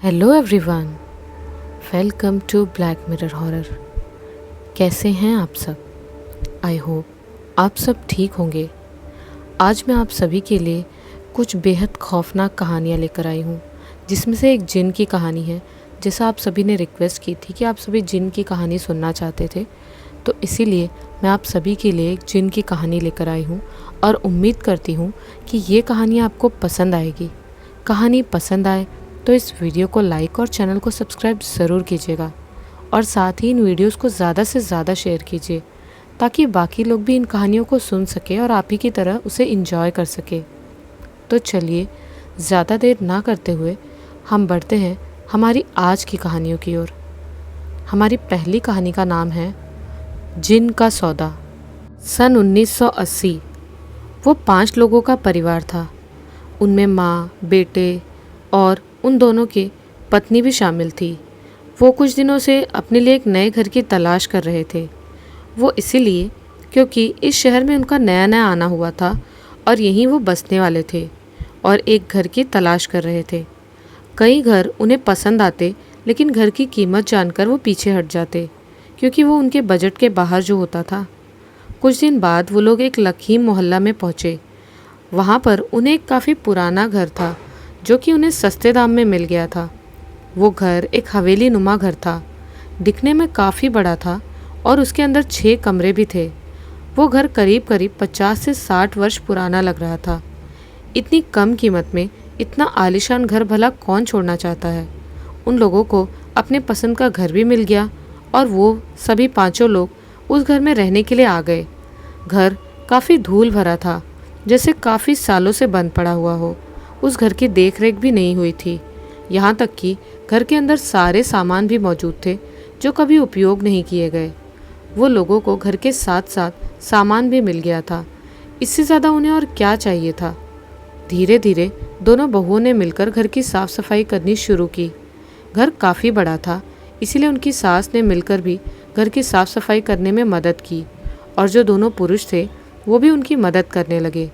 Hello everyone, welcome to Black Mirror Horror. कैसे हैं आप सब? आई होप आप सब ठीक होंगे। आज मैं आप सभी के लिए कुछ बेहद खौफनाक कहानियाँ लेकर आई हूँ, जिसमें से एक जिन की कहानी है। जैसा आप सभी ने रिक्वेस्ट की थी कि आप सभी जिन की कहानी सुनना चाहते थे, तो इसीलिए मैं आप सभी के लिए एक जिन की कहानी लेकर आई हूँ और उम्मीद करती हूँ कि ये कहानी आपको पसंद आएगी। कहानी पसंद आए तो इस वीडियो को लाइक और चैनल को सब्सक्राइब ज़रूर कीजिएगा और साथ ही इन वीडियोस को ज़्यादा से ज़्यादा शेयर कीजिए, ताकि बाकी लोग भी इन कहानियों को सुन सके और आप ही की तरह उसे एंजॉय कर सके। तो चलिए ज़्यादा देर ना करते हुए हम बढ़ते हैं हमारी आज की कहानियों की ओर। हमारी पहली कहानी का नाम है जिन का सौदा। सन 1980 वो 5 लोगों का परिवार था। उनमें माँ, बेटे और उन दोनों की पत्नी भी शामिल थी। वो कुछ दिनों से अपने लिए एक नए घर की तलाश कर रहे थे। वो इसीलिए क्योंकि इस शहर में उनका नया नया आना हुआ था और यहीं वो बसने वाले थे और एक घर की तलाश कर रहे थे। कई घर उन्हें पसंद आते, लेकिन घर की कीमत जानकर वो पीछे हट जाते, क्योंकि वो उनके बजट के बाहर जो होता था। कुछ दिन बाद वो लोग एक लखीम मोहल्ला में पहुँचे। वहाँ पर उन्हें एक काफ़ी पुराना घर था जो कि उन्हें सस्ते दाम में मिल गया था। वो घर एक हवेली नुमा घर था। दिखने में काफ़ी बड़ा था और उसके अंदर 6 कमरे भी थे। वो घर करीब करीब 50 से 60 वर्ष पुराना लग रहा था। इतनी कम कीमत में इतना आलीशान घर भला कौन छोड़ना चाहता है। उन लोगों को अपने पसंद का घर भी मिल गया और वो सभी 5 लोग उस घर में रहने के लिए आ गए। घर काफ़ी धूल भरा था, जैसे काफ़ी सालों से बंद पड़ा हुआ हो। उस घर की देखरेख भी नहीं हुई थी। यहाँ तक कि घर के अंदर सारे सामान भी मौजूद थे जो कभी उपयोग नहीं किए गए। वो लोगों को घर के साथ साथ सामान भी मिल गया था। इससे ज़्यादा उन्हें और क्या चाहिए था। धीरे धीरे दोनों बहुओं ने मिलकर घर की साफ़ सफाई करनी शुरू की। घर काफ़ी बड़ा था, इसीलिए उनकी सास ने मिलकर भी घर की साफ़ सफाई करने में मदद की और जो दोनों पुरुष थे वो भी उनकी मदद करने लगे।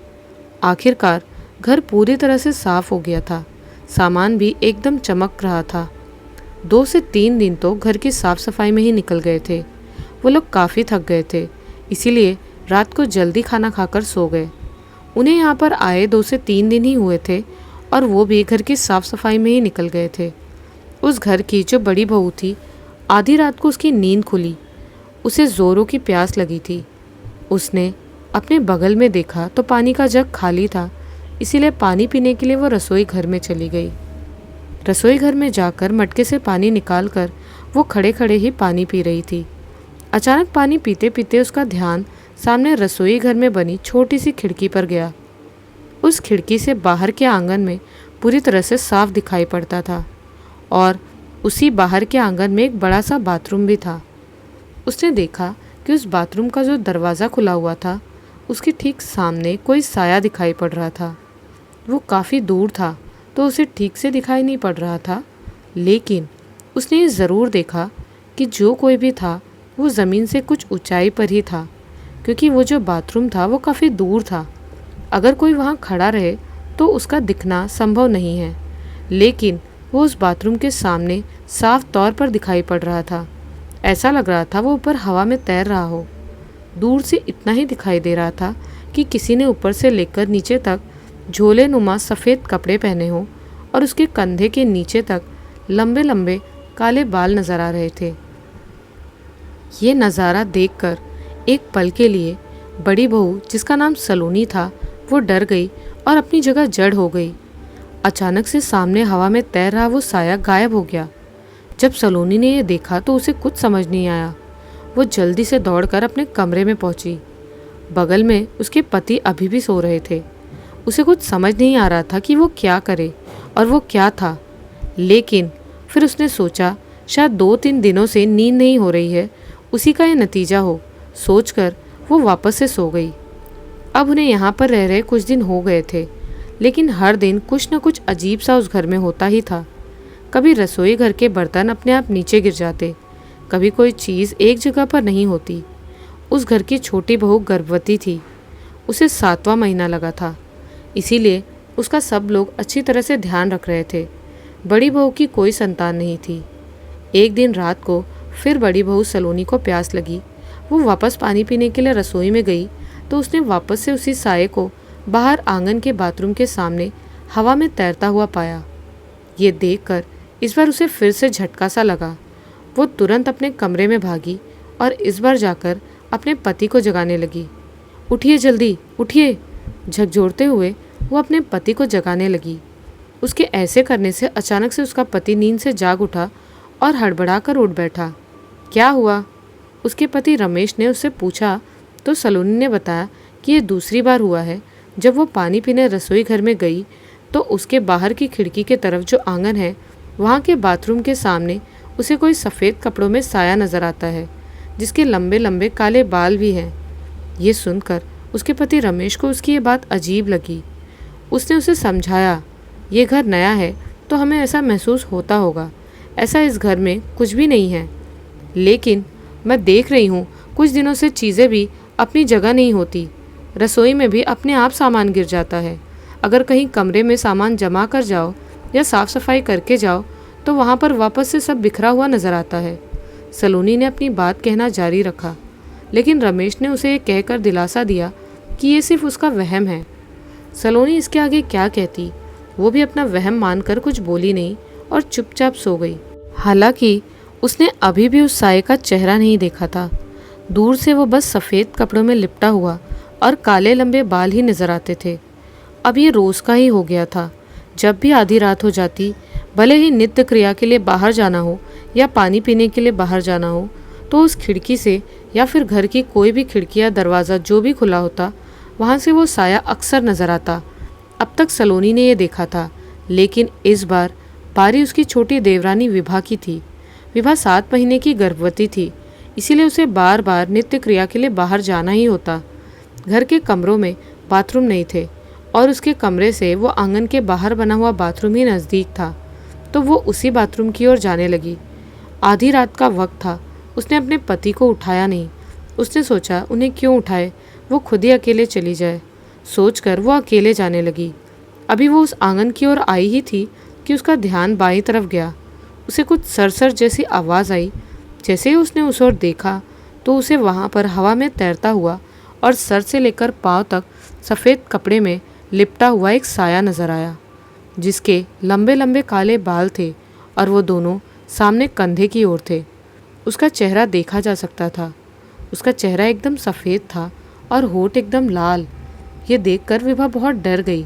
आखिरकार घर पूरी तरह से साफ हो गया था। सामान भी एकदम चमक रहा था। 2 से 3 दिन तो घर की साफ सफाई में ही निकल गए थे। वो लोग काफ़ी थक गए थे, इसीलिए रात को जल्दी खाना खाकर सो गए। उन्हें यहाँ पर आए 2 से 3 दिन ही हुए थे और वो भी घर की साफ सफाई में ही निकल गए थे। उस घर की जो बड़ी बहू थी, आधी रात को उसकी नींद खुली। उसे ज़ोरों की प्यास लगी थी। उसने अपने बगल में देखा तो पानी का जग खाली था, इसीलिए पानी पीने के लिए वो रसोई घर में चली गई। रसोई घर में जाकर मटके से पानी निकालकर वो खड़े खड़े ही पानी पी रही थी। अचानक पानी पीते पीते उसका ध्यान सामने रसोई घर में बनी छोटी सी खिड़की पर गया। उस खिड़की से बाहर के आंगन में पूरी तरह से साफ दिखाई पड़ता था और उसी बाहर के आंगन में एक बड़ा सा बाथरूम भी था। उसने देखा कि उस बाथरूम का जो दरवाज़ा खुला हुआ था, उसके ठीक सामने कोई साया दिखाई पड़ रहा था। वो काफ़ी दूर था तो उसे ठीक से दिखाई नहीं पड़ रहा था, लेकिन उसने ये ज़रूर देखा कि जो कोई भी था वो ज़मीन से कुछ ऊंचाई पर ही था, क्योंकि वो जो बाथरूम था वो काफ़ी दूर था। अगर कोई वहाँ खड़ा रहे तो उसका दिखना संभव नहीं है, लेकिन वो उस बाथरूम के सामने साफ तौर पर दिखाई पड़ रहा था। ऐसा लग रहा था वो ऊपर हवा में तैर रहा हो। दूर से इतना ही दिखाई दे रहा था कि किसी ने ऊपर से लेकर नीचे तक झोले नुमा सफ़ेद कपड़े पहने हों और उसके कंधे के नीचे तक लंबे लंबे काले बाल नज़र आ रहे थे। ये नज़ारा देखकर एक पल के लिए बड़ी बहू, जिसका नाम सलोनी था, वो डर गई और अपनी जगह जड़ हो गई। अचानक से सामने हवा में तैर रहा वो साया गायब हो गया। जब सलोनी ने यह देखा तो उसे कुछ समझ नहीं आया। वो जल्दी से दौड़कर अपने कमरे में पहुंची। बगल में उसके पति अभी भी सो रहे थे। उसे कुछ समझ नहीं आ रहा था कि वो क्या करे और वो क्या था, लेकिन फिर उसने सोचा शायद 2-3 दिनों से नींद नहीं हो रही है, उसी का ये नतीजा हो। सोचकर वो वापस से सो गई। अब उन्हें यहाँ पर रह रहे कुछ दिन हो गए थे, लेकिन हर दिन कुछ न कुछ अजीब सा उस घर में होता ही था। कभी रसोई घर के बर्तन अपने आप नीचे गिर जाते, कभी कोई चीज़ एक जगह पर नहीं होती। उस घर की छोटी बहू गर्भवती थी। उसे 7वां महीना लगा था, इसीलिए उसका सब लोग अच्छी तरह से ध्यान रख रहे थे। बड़ी बहू की कोई संतान नहीं थी। एक दिन रात को फिर बड़ी बहू सलोनी को प्यास लगी। वो वापस पानी पीने के लिए रसोई में गई तो उसने वापस से उसी साये को बाहर आंगन के बाथरूम के सामने हवा में तैरता हुआ पाया। ये देखकर इस बार उसे फिर से झटका सा लगा। वो तुरंत अपने कमरे में भागी और इस बार जाकर अपने पति को जगाने लगी। उठिए जल्दी, उठिए, झकझोरते हुए वो अपने पति को जगाने लगी। उसके ऐसे करने से अचानक से उसका पति नींद से जाग उठा और हड़बड़ाकर उठ बैठा। क्या हुआ? उसके पति रमेश ने उससे पूछा तो सलोनी ने बताया कि ये दूसरी बार हुआ है। जब वो पानी पीने रसोई घर में गई तो उसके बाहर की खिड़की के तरफ जो आंगन है वहाँ के बाथरूम के सामने उसे कोई सफ़ेद कपड़ों में साया नज़र आता है जिसके लंबे लंबे काले बाल भी हैं। ये सुनकर उसके पति रमेश को उसकी ये बात अजीब लगी। उसने उसे समझाया, ये घर नया है तो हमें ऐसा महसूस होता होगा, ऐसा इस घर में कुछ भी नहीं है। लेकिन मैं देख रही हूँ कुछ दिनों से चीज़ें भी अपनी जगह नहीं होती। रसोई में भी अपने आप सामान गिर जाता है। अगर कहीं कमरे में सामान जमा कर जाओ या साफ़ सफाई करके जाओ तो वहाँ पर वापस से सब बिखरा हुआ नज़र आता है। सलोनी ने अपनी बात कहना जारी रखा, लेकिन रमेश ने उसे ये कहकर दिलासा दिया कि ये सिर्फ उसका वहम है। सलोनी इसके आगे क्या कहती, वो भी अपना वहम मानकर कुछ बोली नहीं और चुपचाप सो गई। हालांकि उसने अभी भी उस साये का चेहरा नहीं देखा था। दूर से वो बस सफ़ेद कपड़ों में लिपटा हुआ और काले लंबे बाल ही नज़र आते थे। अब ये रोज़ का ही हो गया था। जब भी आधी रात हो जाती, भले ही नित्य क्रिया के लिए बाहर जाना हो या पानी पीने के लिए बाहर जाना हो, तो उस खिड़की से या फिर घर की कोई भी खिड़की या दरवाज़ा जो भी खुला होता, वहाँ से वो साया अक्सर नज़र आता। अब तक सलोनी ने ये देखा था, लेकिन इस बार बारी उसकी छोटी देवरानी विभा की थी। विभा 7 महीने की गर्भवती थी, इसीलिए उसे बार बार नित्य क्रिया के लिए बाहर जाना ही होता। घर के कमरों में बाथरूम नहीं थे और उसके कमरे से वो आंगन के बाहर बना हुआ बाथरूम ही नज़दीक था, तो वो उसी बाथरूम की ओर जाने लगी। आधी रात का वक्त था। उसने अपने पति को उठाया नहीं। उसने सोचा उन्हें क्यों उठाए, वो खुद ही अकेले चली जाए। सोचकर वो अकेले जाने लगी। अभी वो उस आंगन की ओर आई ही थी कि उसका ध्यान बाईं तरफ गया। उसे कुछ सरसर जैसी आवाज़ आई। जैसे ही उसने उस ओर देखा तो उसे वहाँ पर हवा में तैरता हुआ और सर से लेकर पाँव तक सफ़ेद कपड़े में लिपटा हुआ एक साया नज़र आया, जिसके लंबे लंबे काले बाल थे और वो दोनों सामने कंधे की ओर थे। उसका चेहरा देखा जा सकता था। उसका चेहरा एकदम सफ़ेद था और होठ एकदम लाल। ये देखकर विभा बहुत डर गई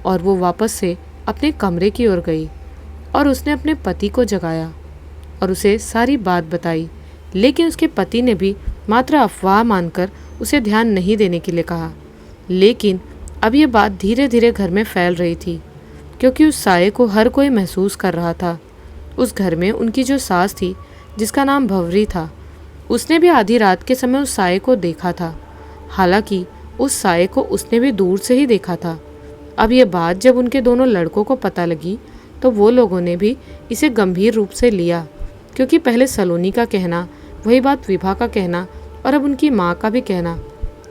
और वो वापस से अपने कमरे की ओर गई और उसने अपने पति को जगाया और उसे सारी बात बताई। लेकिन उसके पति ने भी मात्र अफवाह मानकर उसे ध्यान नहीं देने के लिए कहा। लेकिन अब ये बात धीरे धीरे घर में फैल रही थी, क्योंकि उस साये को हर कोई महसूस कर रहा था। उस घर में उनकी जो सास थी, जिसका नाम भंवरी था, उसने भी आधी रात के समय उस साये को देखा था। हालांकि उस साये को उसने भी दूर से ही देखा था। अब ये बात जब उनके दोनों लड़कों को पता लगी तो वो लोगों ने भी इसे गंभीर रूप से लिया, क्योंकि पहले सलोनी का कहना, वही बात विभा का कहना और अब उनकी माँ का भी कहना,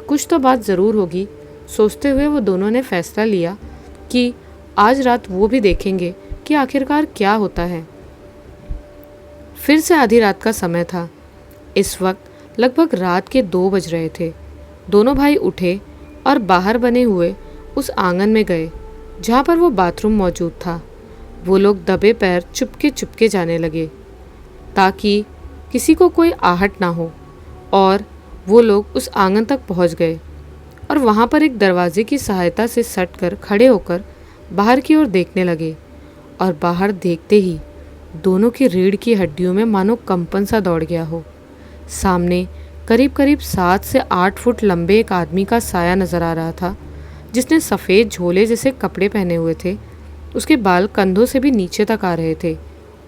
कुछ तो बात ज़रूर होगी। सोचते हुए वो दोनों ने फैसला लिया कि आज रात वो भी देखेंगे कि आखिरकार क्या होता है। फिर से आधी रात का समय था। इस वक्त लगभग रात के 2 बज रहे थे। दोनों भाई उठे और बाहर बने हुए उस आंगन में गए जहाँ पर वो बाथरूम मौजूद था। वो लोग दबे पैर चुपके चुपके जाने लगे ताकि किसी को कोई आहट ना हो, और वो लोग उस आंगन तक पहुँच गए और वहाँ पर एक दरवाजे की सहायता से सट कर खड़े होकर बाहर की ओर देखने लगे। और बाहर देखते ही दोनों की रीढ़ की हड्डियों में मानो कंपन सा दौड़ गया हो। सामने करीब करीब 7 से 8 फुट लंबे एक आदमी का साया नज़र आ रहा था, जिसने सफ़ेद झोले जैसे कपड़े पहने हुए थे। उसके बाल कंधों से भी नीचे तक आ रहे थे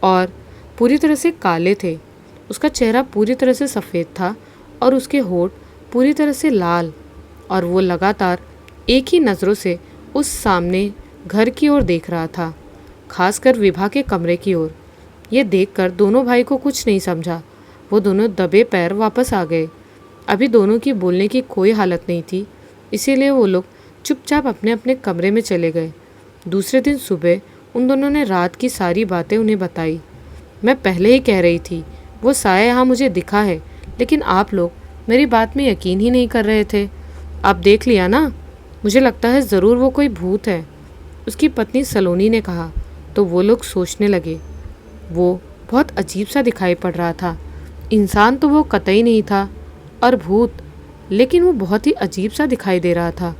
और पूरी तरह से काले थे। उसका चेहरा पूरी तरह से सफ़ेद था और उसके होठ पूरी तरह से लाल, और वो लगातार एक ही नज़रों से उस सामने घर की ओर देख रहा था, खासकर विभा के कमरे की ओर। ये देखकर दोनों भाई को कुछ नहीं समझा। वो दोनों दबे पैर वापस आ गए। अभी दोनों की बोलने की कोई हालत नहीं थी, इसीलिए वो लोग चुपचाप अपने अपने कमरे में चले गए। दूसरे दिन सुबह उन दोनों ने रात की सारी बातें उन्हें बताई। मैं पहले ही कह रही थी, वो साया यहाँ मुझे दिखा है, लेकिन आप लोग मेरी बात में यकीन ही नहीं कर रहे थे। आप देख लिया ना, मुझे लगता है ज़रूर वो कोई भूत है, उसकी पत्नी सलोनी ने कहा। तो वो लोग सोचने लगे। वो बहुत अजीब सा दिखाई पड़ रहा था। इंसान तो वो कतई नहीं था, और भूत, लेकिन वो बहुत ही अजीब सा दिखाई दे रहा था।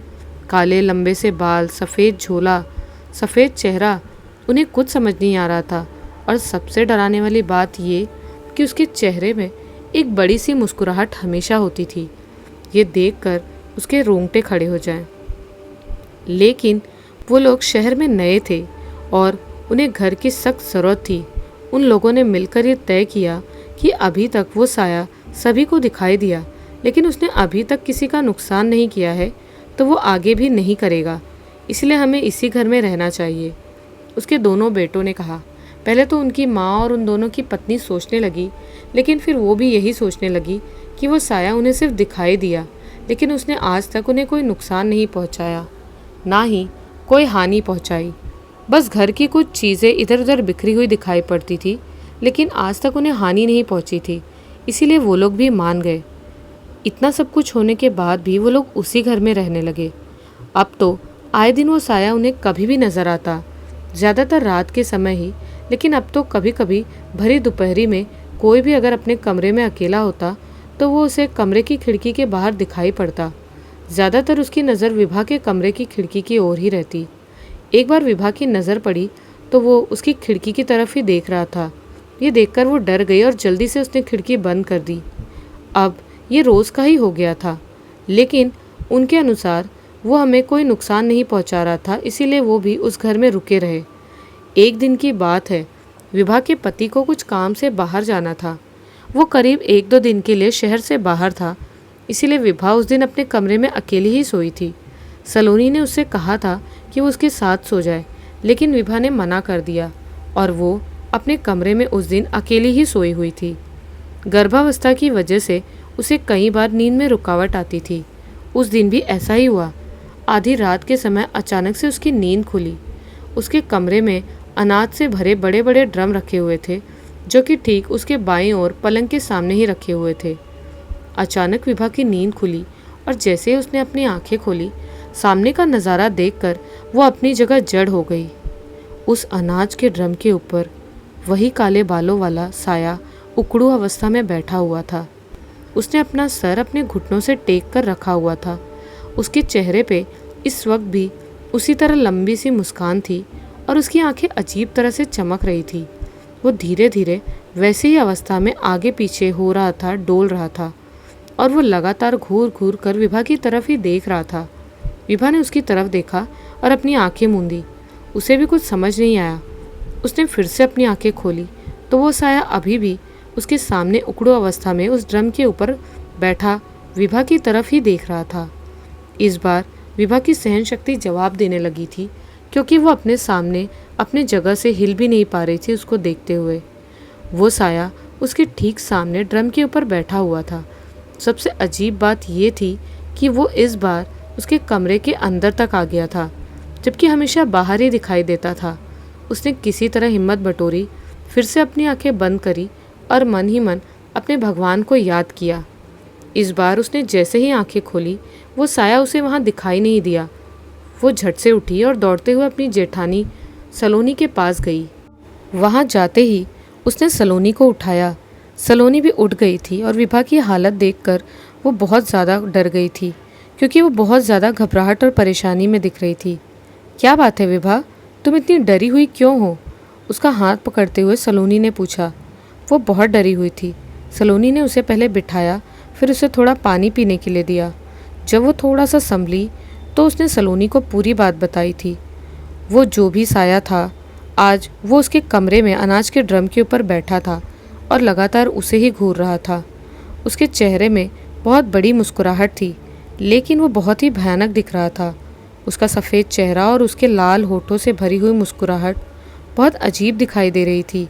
काले लंबे से बाल, सफ़ेद झोला, सफ़ेद चेहरा, उन्हें कुछ समझ नहीं आ रहा था। और सबसे डराने वाली बात ये कि उसके चेहरे में एक बड़ी सी मुस्कुराहट हमेशा होती थी। ये देखकर उसके रोंगटे खड़े हो जाएं। लेकिन वो लोग शहर में नए थे और उन्हें घर की सख्त ज़रूरत थी। उन लोगों ने मिलकर ये तय किया कि अभी तक वो साया सभी को दिखाई दिया, लेकिन उसने अभी तक किसी का नुकसान नहीं किया है, तो वो आगे भी नहीं करेगा। इसलिए हमें इसी घर में रहना चाहिए, उसके दोनों बेटों ने कहा। पहले तो उनकी माँ और उन दोनों की पत्नी सोचने लगी, लेकिन फिर वो भी यही सोचने लगी कि वो साया उन्हें सिर्फ दिखाई दिया, लेकिन उसने आज तक उन्हें कोई नुकसान नहीं पहुँचाया, ना ही कोई हानि पहुँचाई। बस घर की कुछ चीज़ें इधर उधर बिखरी हुई दिखाई पड़ती थी, लेकिन आज तक उन्हें हानि नहीं पहुँची थी। इसीलिए वो लोग भी मान गए। इतना सब कुछ होने के बाद भी वो लोग उसी घर में रहने लगे। अब तो आए दिन वो साया उन्हें कभी भी नज़र आता, ज़्यादातर रात के समय ही, लेकिन अब तो कभी कभी भरी दोपहरी में कोई भी अगर अपने कमरे में अकेला होता तो वो उसे कमरे की खिड़की के बाहर दिखाई पड़ता। ज़्यादातर उसकी नज़र विभा के कमरे की खिड़की की ओर ही रहती। एक बार विभा की नज़र पड़ी तो वो उसकी खिड़की की तरफ ही देख रहा था। ये देखकर वो डर गई और जल्दी से उसने खिड़की बंद कर दी। अब ये रोज़ का ही हो गया था, लेकिन उनके अनुसार वो हमें कोई नुकसान नहीं पहुंचा रहा था, इसीलिए वो भी उस घर में रुके रहे। एक दिन की बात है, विभा के पति को कुछ काम से बाहर जाना था। वो करीब 1-2 दिन के लिए शहर से बाहर था, इसीलिए विभा उस दिन अपने कमरे में अकेली ही सोई थी। सलोनी ने उससे कहा था कि वो उसके साथ सो जाए, लेकिन विभा ने मना कर दिया और वो अपने कमरे में उस दिन अकेली ही सोई हुई थी। गर्भावस्था की वजह से उसे कई बार नींद में रुकावट आती थी। उस दिन भी ऐसा ही हुआ। आधी रात के समय अचानक से उसकी नींद खुली। उसके कमरे में अनाज से भरे बड़े बड़े ड्रम रखे हुए थे, जो कि ठीक उसके बाईं ओर पलंग के सामने ही रखे हुए थे। अचानक विभा की नींद खुली और जैसे ही उसने अपनी आंखें खोली, सामने का नज़ारा देखकर वो अपनी जगह जड़ हो गई। उस अनाज के ड्रम के ऊपर वही काले बालों वाला साया उकड़ू अवस्था में बैठा हुआ था। उसने अपना सर अपने घुटनों से टेक कर रखा हुआ था। उसके चेहरे पे इस वक्त भी उसी तरह लंबी सी मुस्कान थी और उसकी आंखें अजीब तरह से चमक रही थी। वो धीरे धीरे वैसे ही अवस्था में आगे पीछे हो रहा था, डोल रहा था, और वो लगातार घूर घूर कर विभा की तरफ ही देख रहा था। विभा ने उसकी तरफ देखा और अपनी आंखें मूंदी। उसे भी कुछ समझ नहीं आया। उसने फिर से अपनी आंखें खोली तो वो साया अभी भी उसके सामने उकड़ू अवस्था में उस ड्रम के ऊपर बैठा विभा की तरफ ही देख रहा था। इस बार विभा की सहन शक्ति जवाब देने लगी थी, क्योंकि वो अपने सामने अपने जगह से हिल भी नहीं पा रही थी उसको देखते हुए। वो साया उसके ठीक सामने ड्रम के ऊपर बैठा हुआ था। सबसे अजीब बात ये थी कि वो इस बार उसके कमरे के अंदर तक आ गया था, जबकि हमेशा बाहर ही दिखाई देता था। उसने किसी तरह हिम्मत बटोरी, फिर से अपनी आंखें बंद करी और मन ही मन अपने भगवान को याद किया। इस बार उसने जैसे ही आंखें खोली, वो साया उसे वहाँ दिखाई नहीं दिया। वो झट से उठी और दौड़ते हुए अपनी जेठानी सलोनी के पास गई। वहाँ जाते ही उसने सलोनी को उठाया। सलोनी भी उठ गई थी और विभा की हालत देखकर वो बहुत ज़्यादा डर गई थी, क्योंकि वो बहुत ज़्यादा घबराहट और परेशानी में दिख रही थी। क्या बात है विभा, तुम इतनी डरी हुई क्यों हो? उसका हाथ पकड़ते हुए सलोनी ने पूछा। वो बहुत डरी हुई थी। सलोनी ने उसे पहले बिठाया, फिर उसे थोड़ा पानी पीने के लिए दिया। जब वो थोड़ा सा संभली तो उसने सलोनी को पूरी बात बताई थी। वो जो भी साया था, आज वो उसके कमरे में अनाज के ड्रम के ऊपर बैठा था और लगातार उसे ही घूर रहा था। उसके चेहरे में बहुत बड़ी मुस्कुराहट थी, लेकिन वो बहुत ही भयानक दिख रहा था। उसका सफ़ेद चेहरा और उसके लाल होठों से भरी हुई मुस्कुराहट बहुत अजीब दिखाई दे रही थी,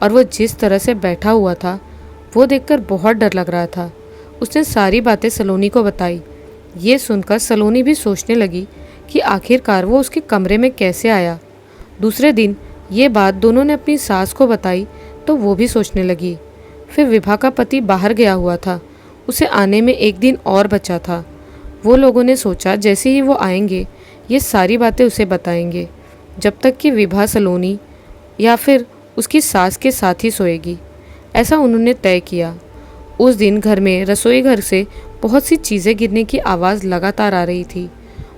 और वो जिस तरह से बैठा हुआ था वो देखकर बहुत डर लग रहा था। उसने सारी बातें सलोनी को बताई। ये सुनकर सलोनी भी सोचने लगी कि आखिरकार वो उसके कमरे में कैसे आया। दूसरे दिन ये बात दोनों ने अपनी सास को बताई तो वो भी सोचने लगी। फिर विभा का पति बाहर गया हुआ था, उसे आने में एक दिन और बचा था। वो लोगों ने सोचा जैसे ही वो आएंगे ये सारी बातें उसे बताएंगे, जब तक कि विभा सलोनी या फिर उसकी सास के साथ ही सोएगी। ऐसा उन्होंने तय किया। उस दिन घर में रसोई घर से बहुत सी चीज़ें गिरने की आवाज़ लगातार आ रही थी।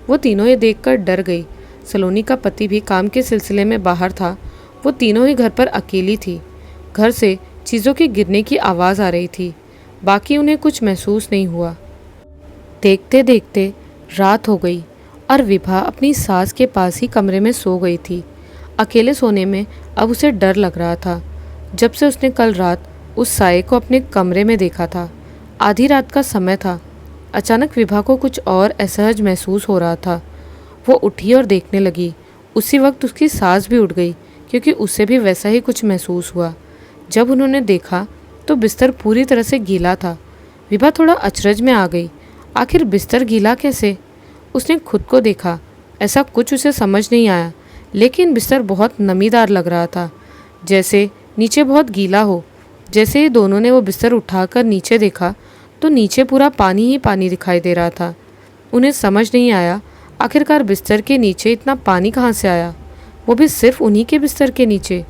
वो तीनों ये देखकर डर गई। सलोनी का पति भी काम के सिलसिले में बाहर था। वो तीनों ही घर पर अकेली थी। घर से चीज़ों के गिरने की आवाज़ आ रही थी, बाकी उन्हें कुछ महसूस नहीं हुआ। देखते देखते रात हो गई और विभा अपनी सास के पास ही कमरे में सो गई थी। अकेले सोने में अब उसे डर लग रहा था। जब से उसने कल रात उस साये को अपने कमरे में देखा था। आधी रात का समय था। अचानक विभा को कुछ और असहज महसूस हो रहा था। वो उठी और देखने लगी। उसी वक्त उसकी सास भी उठ गई, क्योंकि उसे भी वैसा ही कुछ महसूस हुआ। जब उन्होंने देखा तो बिस्तर पूरी तरह से गीला था। विभा थोड़ा अचरज में आ गई। आखिर बिस्तर गीला कैसे? उसने खुद को देखा। ऐसा कुछ उसे समझ नहीं आया, लेकिन बिस्तर बहुत नमीदार लग रहा था, जैसे नीचे बहुत गीला हो। जैसे ही दोनों ने वो बिस्तर उठाकर नीचे देखा तो नीचे पूरा पानी ही पानी दिखाई दे रहा था। उन्हें समझ नहीं आया आखिरकार बिस्तर के नीचे इतना पानी कहाँ से आया, वो भी सिर्फ उन्हीं के बिस्तर के नीचे।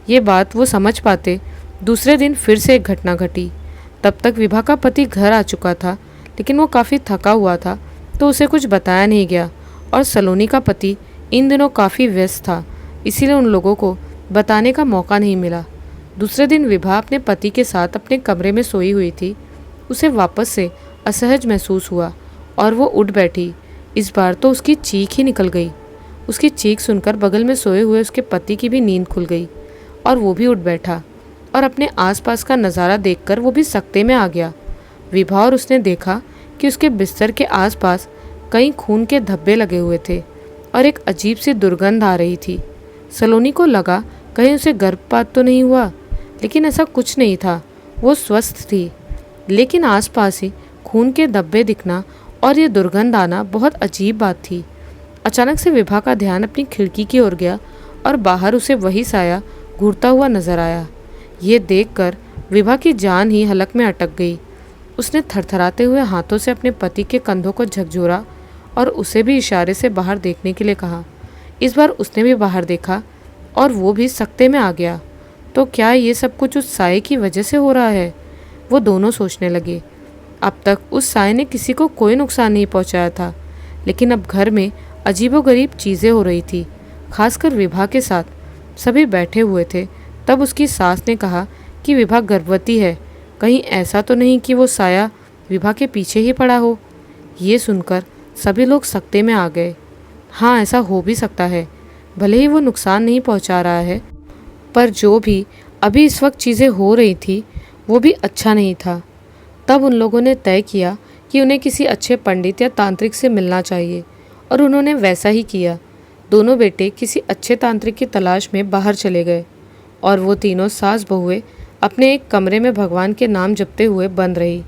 ये बात वो समझ पाते दूसरे दिन फिर से एक घटना घटी। तब तक विभा का पति घर आ चुका था, लेकिन वो काफ़ी थका हुआ था तो उसे कुछ बताया नहीं गया। और सलोनी का पति इन दिनों काफ़ी व्यस्त था, इसीलिए उन लोगों को बताने का मौका नहीं मिला। दूसरे दिन विभा अपने पति के साथ अपने कमरे में सोई हुई थी। उसे वापस से असहज महसूस हुआ और वो उठ बैठी। इस बार तो उसकी चीख ही निकल गई। उसकी चीख सुनकर बगल में सोए हुए उसके पति की भी नींद खुल गई और वो भी उठ बैठा और अपने आसपास का नज़ारा देखकर वो भी सकते में आ गया। विभा और उसने देखा कि उसके बिस्तर के आसपास कई खून के धब्बे लगे हुए थे और एक अजीब सी दुर्गंध आ रही थी। सलोनी को लगा कहीं उसे गर्भपात तो नहीं हुआ, लेकिन ऐसा कुछ नहीं था। वो स्वस्थ थी, लेकिन आसपास ही खून के धब्बे दिखना और ये दुर्गंध आना बहुत अजीब बात थी। अचानक से विभा का ध्यान अपनी खिड़की की ओर गया और बाहर उसे वही साया घूरता हुआ नजर आया। ये देखकर विभा की जान ही हलक में अटक गई। उसने थरथराते हुए हाथों से अपने पति के कंधों को झकझोरा और उसे भी इशारे से बाहर देखने के लिए कहा। इस बार उसने भी बाहर देखा और वो भी सकते में आ गया। तो क्या ये सब कुछ उस साये की वजह से हो रहा है? वो दोनों सोचने लगे। अब तक उस साये ने किसी को कोई नुकसान नहीं पहुंचाया था, लेकिन अब घर में अजीबोगरीब चीज़ें हो रही थी, खासकर विभा के साथ। सभी बैठे हुए थे। तब उसकी सास ने कहा कि विभा गर्भवती है। कहीं ऐसा तो नहीं कि वो साया विभा के पीछे ही पड़ा हो? ये सुनकर सभी लोग सकते में आ गए। हाँ, ऐसा हो भी सकता है। भले ही वो नुकसान नहीं पहुंचा रहा है, पर जो भी अभी इस वक्त चीज़ें हो रही थी वो भी अच्छा नहीं था। तब उन लोगों ने तय किया कि उन्हें किसी अच्छे पंडित या तांत्रिक से मिलना चाहिए और उन्होंने वैसा ही किया। दोनों बेटे किसी अच्छे तांत्रिक की तलाश में बाहर चले गए और वो तीनों सास बहुएं अपने एक कमरे में भगवान के नाम जपते हुए बंद रही।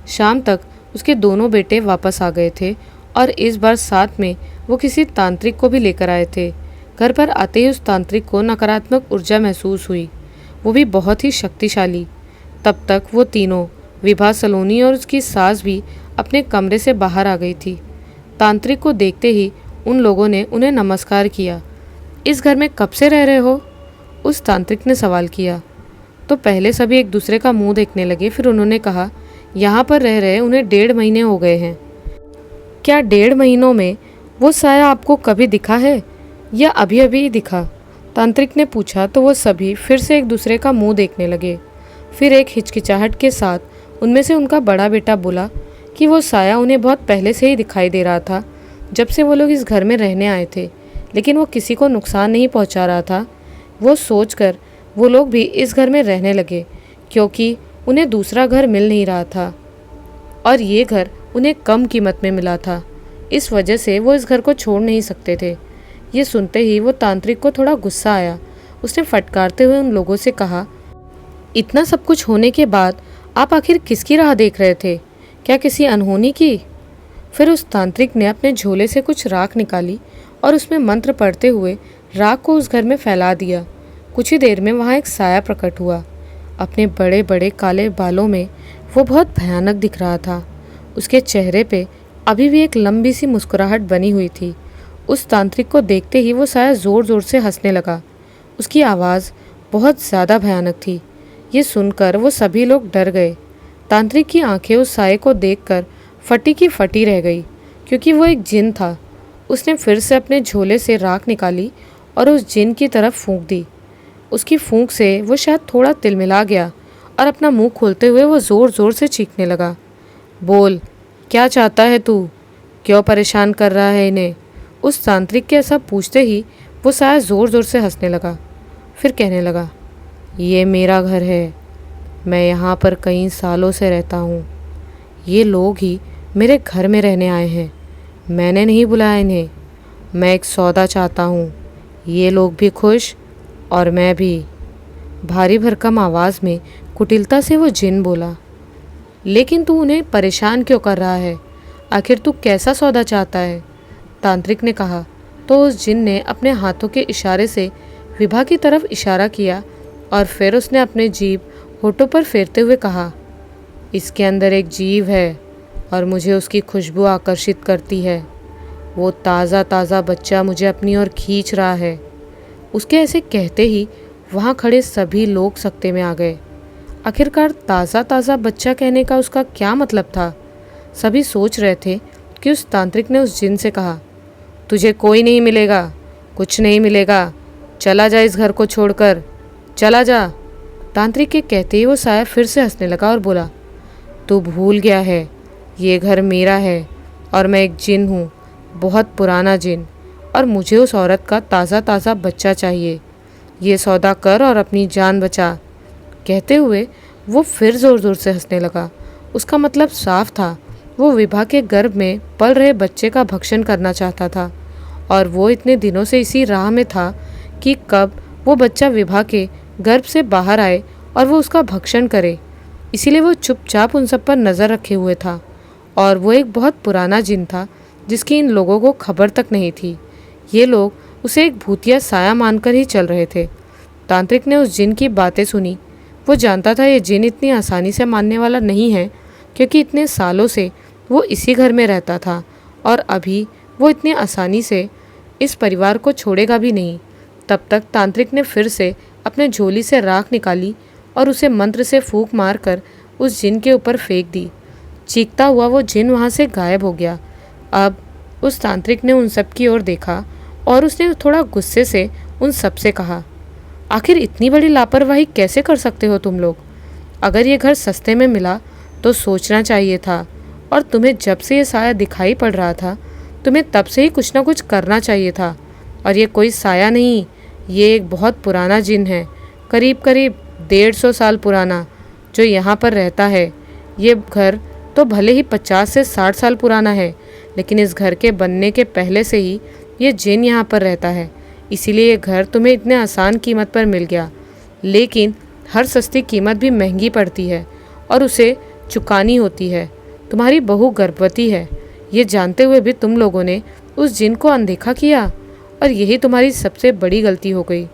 शाम तक उसके दोनों बेटे वापस आ गए थे और इस बार साथ में वो किसी तांत्रिक को भी लेकर आए थे। घर पर आते ही उस तांत्रिक को नकारात्मक ऊर्जा महसूस हुई, वो भी बहुत ही शक्तिशाली। तब तक वो तीनों, विभा, सलोनी और उसकी सास भी अपने कमरे से बाहर आ गई थी। तांत्रिक को देखते ही उन लोगों ने उन्हें नमस्कार किया। इस घर में कब से रह रहे हो? उस तांत्रिक ने सवाल किया। तो पहले सभी एक दूसरे का मुंह देखने लगे। फिर उन्होंने कहा, यहाँ पर रह रहे उन्हें 1.5 महीने हो गए हैं। क्या 1.5 महीनों में वो साया आपको कभी दिखा है या अभी अभी ही दिखा? तांत्रिक ने पूछा। तो वो सभी फिर से एक दूसरे का मुंह देखने लगे। फिर एक हिचकिचाहट के साथ उनमें से उनका बड़ा बेटा बोला कि वो साया उन्हें बहुत पहले से ही दिखाई दे रहा था, जब से वो लोग इस घर में रहने आए थे, लेकिन वो किसी को नुकसान नहीं पहुंचा रहा था। वो सोचकर वो लोग भी इस घर में रहने लगे, क्योंकि उन्हें दूसरा घर मिल नहीं रहा था और ये घर उन्हें कम कीमत में मिला था। इस वजह से वो इस घर को छोड़ नहीं सकते थे। ये सुनते ही वो तांत्रिक को थोड़ा गुस्सा आया। उसने फटकारते हुए उन लोगों से कहा, इतना सब कुछ होने के बाद आप आखिर किसकी राह देख रहे थे? क्या किसी अनहोनी की? फिर उस तांत्रिक ने अपने झोले से कुछ राख निकाली और उसमें मंत्र पढ़ते हुए राख को उस घर में फैला दिया। कुछ ही देर में वहाँ एक साया प्रकट हुआ। अपने बड़े बड़े काले बालों में वो बहुत भयानक दिख रहा था। उसके चेहरे पे अभी भी एक लंबी सी मुस्कुराहट बनी हुई थी। उस तांत्रिक को देखते ही वो साया ज़ोर ज़ोर से हंसने लगा। उसकी आवाज़ बहुत ज़्यादा भयानक थी। ये सुनकर वो सभी लोग डर गए। तांत्रिक की आंखें उस साये को देखकर फटी की फटी रह गई, क्योंकि वो एक जिन था। उसने फिर से अपने झोले से राख निकाली और उस जिन की तरफ फूंक दी। उसकी फूंक से वो शायद थोड़ा तिलमिला गया और अपना मुंह खोलते हुए वो ज़ोर ज़ोर से चीखने लगा। बोल, क्या चाहता है तू? क्यों परेशान कर रहा है इन्हें? उस तांत्रिक के ऐसा पूछते ही वो साया ज़ोर ज़ोर से हंसने लगा। फिर कहने लगा, ये मेरा घर है। मैं यहाँ पर कई सालों से रहता हूँ। ये लोग ही मेरे घर में रहने आए हैं। मैंने नहीं बुलाया इन्हें। मैं एक सौदा चाहता हूँ। ये लोग भी खुश और मैं भी। भारी भरकम आवाज़ में कुटिलता से वो जिन बोला। लेकिन तू उन्हें परेशान क्यों कर रहा है? आखिर तू कैसा सौदा चाहता है? तांत्रिक ने कहा। तो उस जिन ने अपने हाथों के इशारे से विभा की तरफ इशारा किया और फिर उसने अपने जीभ होठों पर फेरते हुए कहा, इसके अंदर एक जीव है और मुझे उसकी खुशबू आकर्षित करती है। वो ताज़ा ताज़ा बच्चा मुझे अपनी ओर खींच रहा है। उसके ऐसे कहते ही वहाँ खड़े सभी लोग सकते में आ गए। आखिरकार ताज़ा ताज़ा बच्चा कहने का उसका क्या मतलब था? सभी सोच रहे थे कि उस तांत्रिक ने उस जिन से कहा, तुझे कोई नहीं मिलेगा, कुछ नहीं मिलेगा, चला जा इस घर को छोड़कर, चला जा। तांत्रिक के कहते ही वो साया फिर से हंसने लगा और बोला, तू भूल गया है, ये घर मेरा है और मैं एक जिन हूँ, बहुत पुराना जिन, और मुझे उस औरत का ताज़ा ताज़ा बच्चा चाहिए। ये सौदा कर और अपनी जान बचा। कहते हुए वो फिर ज़ोर ज़ोर से हंसने लगा। उसका मतलब साफ था, वो विभा के गर्भ में पल रहे बच्चे का भक्षण करना चाहता था और वो इतने दिनों से इसी राह में था कि कब वो बच्चा विभा के गर्भ से बाहर आए और वो उसका भक्षण करे। इसीलिए वो चुपचाप उन सब पर नज़र रखे हुए था और वो एक बहुत पुराना जिन था जिसकी इन लोगों को खबर तक नहीं थी। ये लोग उसे एक भूतिया साया मानकर ही चल रहे थे। तांत्रिक ने उस जिन की बातें सुनी। वो जानता था ये जिन इतनी आसानी से मानने वाला नहीं है, क्योंकि इतने सालों से वो इसी घर में रहता था और अभी वो इतनी आसानी से इस परिवार को छोड़ेगा भी नहीं। तब तक तांत्रिक ने फिर से अपने झोली से राख निकाली और उसे मंत्र से फूंक मारकर उस जिन के ऊपर फेंक दी। चीखता हुआ वो जिन वहाँ से गायब हो गया। अब उस तांत्रिक ने उन सब की ओर देखा और उसने थोड़ा गुस्से से उन सब से कहा, आखिर इतनी बड़ी लापरवाही कैसे कर सकते हो तुम लोग? अगर ये घर सस्ते में मिला तो सोचना चाहिए था, और तुम्हें जब से ये साया दिखाई पड़ रहा था तुम्हें तब से ही कुछ ना कुछ करना चाहिए था। और ये कोई साया नहीं, ये एक बहुत पुराना जिन है, करीब करीब 150 साल पुराना, जो यहाँ पर रहता है। ये घर तो भले ही 50 से 60 साल पुराना है, लेकिन इस घर के बनने के पहले से ही ये जिन यहाँ पर रहता है। इसीलिए ये घर तुम्हें इतने आसान कीमत पर मिल गया। लेकिन हर सस्ती कीमत भी महंगी पड़ती है और उसे चुकानी होती है। तुम्हारी बहू गर्भवती है, ये जानते हुए भी तुम लोगों ने उस जिन को अनदेखा किया और यही तुम्हारी सबसे बड़ी गलती हो गई।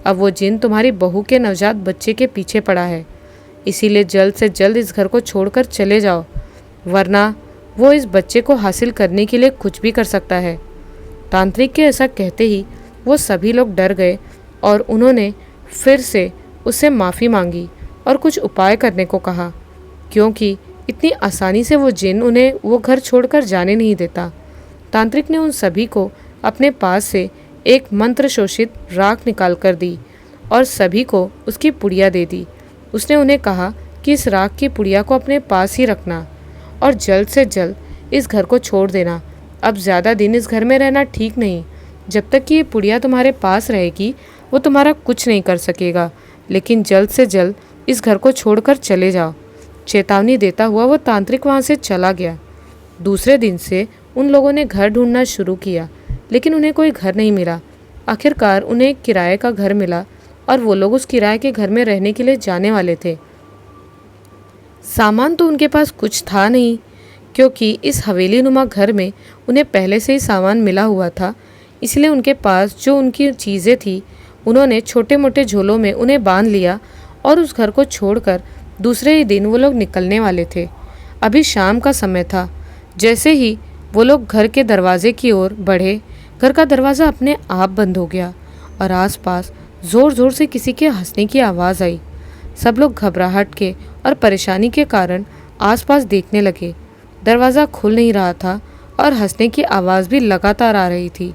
अब वो जिन तुम्हारी बहू के नवजात बच्चे के पीछे पड़ा है। इसीलिए जल्द से जल्द इस घर को छोड़कर चले जाओ, वरना वो इस बच्चे को हासिल करने के लिए कुछ भी कर सकता है। तांत्रिक के ऐसा कहते ही वो सभी लोग डर गए और उन्होंने फिर से उससे माफ़ी मांगी और कुछ उपाय करने को कहा, क्योंकि इतनी आसानी से वो जिन उन्हें वो घर छोड़कर जाने नहीं देता। तांत्रिक ने उन सभी को अपने पास से एक मंत्र शोषित राख निकाल कर दी और सभी को उसकी पुड़िया दे दी। उसने उन्हें कहा कि इस राख की पुड़िया को अपने पास ही रखना और जल्द से जल्द इस घर को छोड़ देना। अब ज़्यादा दिन इस घर में रहना ठीक नहीं। जब तक कि ये पुड़िया तुम्हारे पास रहेगी वो तुम्हारा कुछ नहीं कर सकेगा, लेकिन जल्द से जल्द इस घर को छोड़कर चले जाओ। चेतावनी देता हुआ वो तांत्रिक वहाँ से चला गया। दूसरे दिन से उन लोगों ने घर ढूंढना शुरू किया, लेकिन उन्हें कोई घर नहीं मिला। आखिरकार उन्हें एक किराए का घर मिला और वो लोग उस किराए के घर में रहने के लिए जाने वाले थे। सामान तो उनके पास कुछ था नहीं, क्योंकि इस हवेली नुमा घर में उन्हें पहले से ही सामान मिला हुआ था। इसलिए उनके पास जो उनकी चीज़ें थी उन्होंने छोटे मोटे झोलों में उन्हें बांध लिया और उस घर को छोड़कर दूसरे ही दिन वो लोग निकलने वाले थे। अभी शाम का समय था। जैसे ही वो लोग घर के दरवाजे की ओर बढ़े, घर का दरवाज़ा अपने आप बंद हो गया और आसपास ज़ोर ज़ोर से किसी के हंसने की आवाज़ आई। सब लोग घबराहट के और परेशानी के कारण आसपास देखने लगे। दरवाज़ा खुल नहीं रहा था और हंसने की आवाज़ भी लगातार आ रही थी।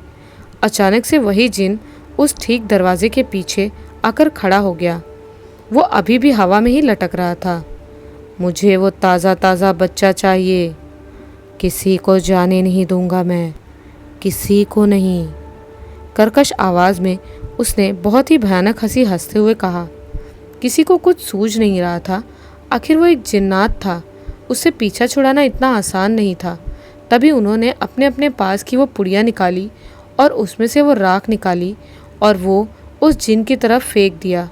अचानक से वही जिन उस ठीक दरवाजे के पीछे आकर खड़ा हो गया। वो अभी भी हवा में ही लटक रहा था। मुझे वो ताज़ा ताज़ा बच्चा चाहिए, किसी को जाने नहीं दूंगा मैं, किसी को नहीं। कर्कश आवाज़ में उसने बहुत ही भयानक हंसी हंसते हुए कहा। किसी को कुछ सूझ नहीं रहा था। आखिर वो एक जिन्नात था, उससे पीछा छुड़ाना इतना आसान नहीं था। तभी उन्होंने अपने अपने पास की वो पुड़िया निकाली और उसमें से वो राख निकाली और वो उस जिन की तरफ फेंक दिया।